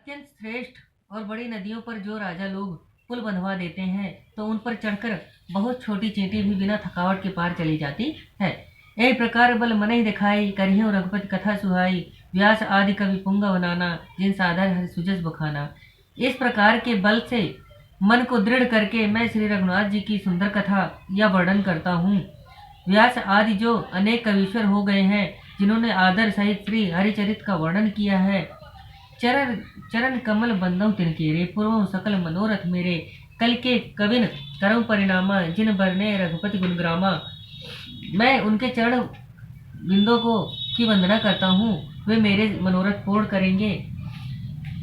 अत्यंत श्रेष्ठ और बड़ी नदियों पर जो राजा लोग पुल बंधवा देते हैं तो उन पर चढ़कर बहुत छोटी चींटी भी बिना थकावट के पार चली जाती है। यही प्रकार बल मनहि दिखाई करियो रघुपति कथा सुहाई व्यास आदि कवि पुंगा बनाना जिन साधर हरि सुजस बखाना। इस प्रकार के बल से मन को दृढ़ करके मैं श्री रघुनाथ जी की सुंदर कथा या वर्णन करता हूँ। व्यास आदि जो अनेक कवीश्वर हो गए हैं जिन्होंने आदर सहित श्री हरिचरित का वर्णन किया है। चरण चरण कमल बंदौ तिनकेरे पूर्व सकल मनोरथ मेरे कल के कविन करम परिणामा जिन बरने रघुपति गुणग्रामा। मैं उनके चरण बिंदों को की वंदना करता हूँ, वे मेरे मनोरथ पूर्ण करेंगे।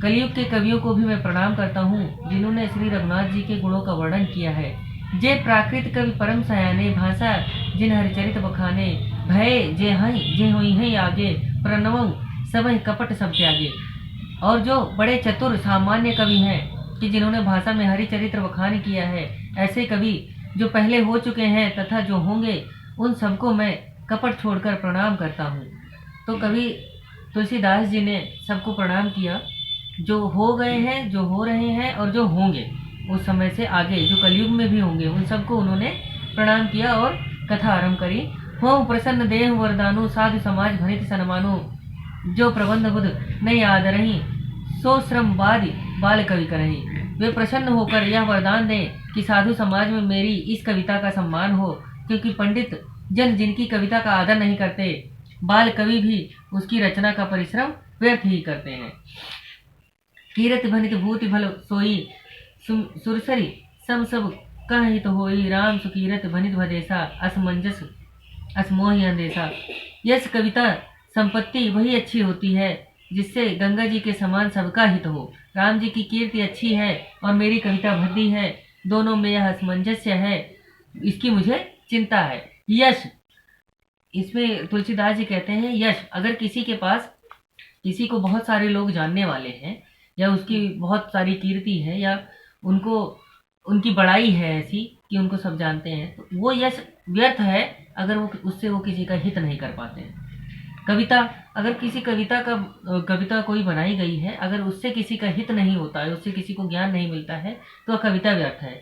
कलयुग के कवियों को भी मैं प्रणाम करता हूँ जिन्होंने श्री रघुनाथ जी के गुणों का वर्णन किया है। जे प्राकृत कवि परम सयाने भाषा जिन हरिचरित बखाने भय जे हुई हैं आगे प्रणव सब कपट सब त्यागे। और जो बड़े चतुर सामान्य कवि हैं कि जिन्होंने भाषा में हरिचरित्र बखान किया है, ऐसे कवि जो पहले हो चुके हैं तथा जो होंगे उन सबको मैं कपट छोड़कर प्रणाम करता हूँ। तो कवि तुलसीदास जी ने सबको प्रणाम किया, जो हो गए हैं, जो हो रहे हैं और जो होंगे उस समय से आगे जो कलयुग में भी होंगे उन सबको उन्होंने प्रणाम किया और कथा आरंभ करी। हो प्रसन्न देह वरदानु साधु समाज भनित सन्मानो जो प्रबंध बुध नहीं आदरही सो श्रम वादि बाल कवि करही। वे प्रसन्न होकर यह वरदान दें कि साधु समाज में मेरी इस कविता का सम्मान हो, क्योंकि पंडित जन जिनकी कविता का आदर नहीं करते, बाल कवि भी उसकी रचना का परिश्रम व्यर्थ ही करते हैं। कीरत भनित भूति भल सोई सुरसरी सम सब कहित होई राम सुकीरत भनित भदेसा असमंजस असमोहि अंदेशा। यश कविता संपत्ति वही अच्छी होती है जिससे गंगा जी के समान सबका हित हो। राम जी की कीर्ति अच्छी है और मेरी कविता भद्दी है, दोनों में यह असमंजस्य है, इसकी मुझे चिंता है। यश, इसमें तुलसीदास जी कहते हैं यश, अगर किसी के पास किसी को बहुत सारे लोग जानने वाले हैं या उसकी बहुत सारी कीर्ति है या उनको उनकी बड़ाई है ऐसी कि उनको सब जानते हैं, तो वो यश व्यर्थ है अगर वो किसी का हित नहीं कर पाते हैं। कविता, अगर किसी कविता कोई बनाई गई है, अगर उससे किसी का हित नहीं होता है, उससे किसी को ज्ञान नहीं मिलता है तो वह कविता व्यर्थ है।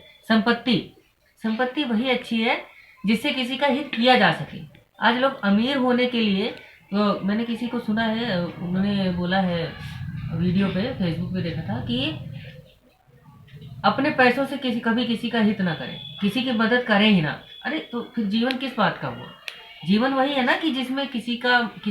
संपत्ति वही अच्छी है जिससे किसी का हित किया जा सके। आज लोग अमीर होने के लिए, तो मैंने किसी को सुना है, उन्होंने बोला है वीडियो पे, फेसबुक पे देखा था कि अपने पैसों से कभी किसी का हित ना करें, किसी की मदद करें ही ना। अरे तो फिर जीवन किस बात का हुआ? जीवन वही है ना कि जिसमें किसी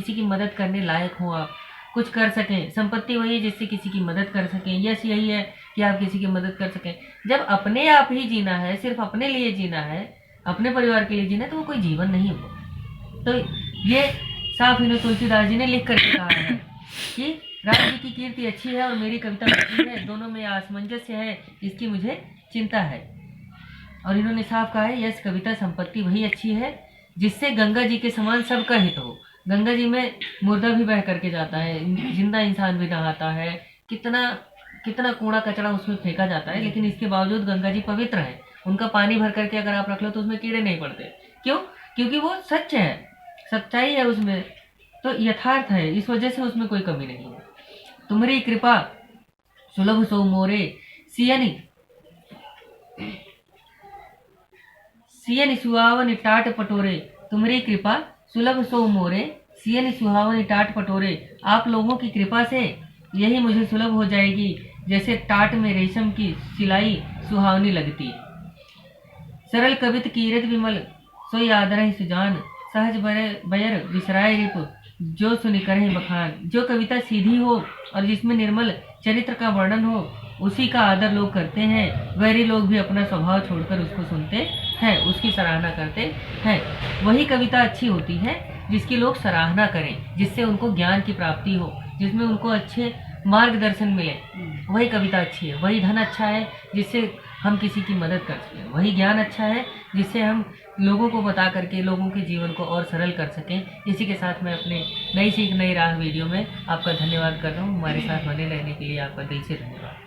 की मदद करने लायक हो, आप कुछ कर सकें। संपत्ति वही है जिससे किसी की मदद कर सकें। यश यही है कि आप किसी की मदद कर सकें। जब अपने आप ही जीना है, सिर्फ अपने लिए जीना है, अपने परिवार के लिए जीना है, तो वो कोई जीवन नहीं हुआ। तो ये साफ इन्हें तुलसीदास जी ने लिख करके कहा है कि राम जी की कीर्ति अच्छी है और मेरी कविता अच्छी है, दोनों में असमंजस्य है, इसकी मुझे चिंता है। और इन्होंने साफ कहा है यश कविता संपत्ति वही अच्छी है जिससे गंगा जी के समान सबका हित हो। गंगा जी में मुर्दा भी बह करके जाता है, जिंदा इंसान भी नहाता है, कितना कूड़ा कचरा उसमें फेंका जाता है, लेकिन इसके बावजूद गंगा जी पवित्र है। उनका पानी भर करके अगर आप रख लो तो उसमें कीड़े नहीं पड़ते। क्यों? क्योंकि वो सच है, सच्चाई है उसमें, तो यथार्थ है, इस वजह से उसमें कोई कमी नहीं है। तुम्हारी कृपा सुलभ सो मोरे सियन सुहावन टाट पटोरे। तुम्हारी कृपा सुलभ सो मोरे सियन सुहावन टाट पटोरे। आप लोगों की कृपा से यही मुझे सुलभ हो जाएगी, जैसे टाट में रेशम की सिलाई सुहावनी लगती। सरल कवित कीरत विमल सोई आदर सुजान सहज बयर विसराय रिप जो सुनि करहि बखान। जो कविता सीधी हो और जिसमें निर्मल चरित्र का वर्णन हो उसी का आदर लोग करते हैं। वैरी लोग भी अपना स्वभाव छोड़कर उसको सुनते हैं, उसकी सराहना करते हैं। वही कविता अच्छी होती है जिसकी लोग सराहना करें, जिससे उनको ज्ञान की प्राप्ति हो, जिसमें उनको अच्छे मार्गदर्शन मिले, वही कविता अच्छी है। वही धन अच्छा है जिससे हम किसी की मदद कर सकें। वही ज्ञान अच्छा है जिससे हम लोगों को बता करके लोगों के जीवन को और सरल कर सकें। इसी के साथ मैं अपने नई सीख नई राह वीडियो में आपका धन्यवाद कर रहा हूँ। हमारे साथ बने रहने के लिए आपका दिल से धन्यवाद।